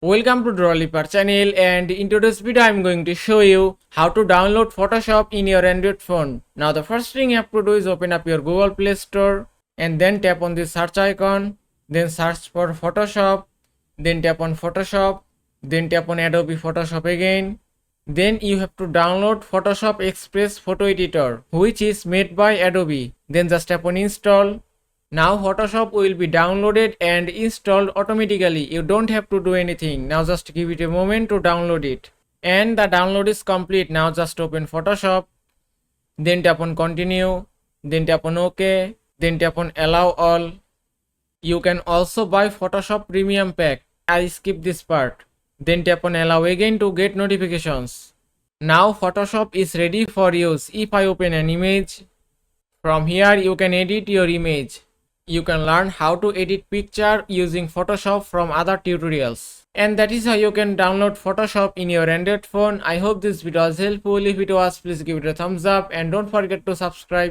Welcome to Drawliper channel, and in today's video I am going to show you how to download Photoshop in your Android phone. Now the first thing you have to do is open up your Google Play Store and then tap on the search icon, then search for Photoshop, then tap on Photoshop, then tap on Adobe Photoshop again. Then you have to download Photoshop Express Photo Editor, which is made by Adobe. Then just tap on install. Now Photoshop will be downloaded and installed automatically. You don't have to do anything. Now just give it a moment to download it. And the download is complete. Now just open Photoshop. Then tap on continue. Then tap on OK. Then tap on allow all. You can also buy Photoshop Premium Pack. I skip this part. Then tap on allow again to get notifications. Now Photoshop is ready for use. If I open an image, from here you can edit your image. You can learn how to edit picture using Photoshop from other tutorials. And that is how you can download Photoshop in your Android phone. I hope this video was helpful. If it was, please give it a thumbs up and don't forget to subscribe.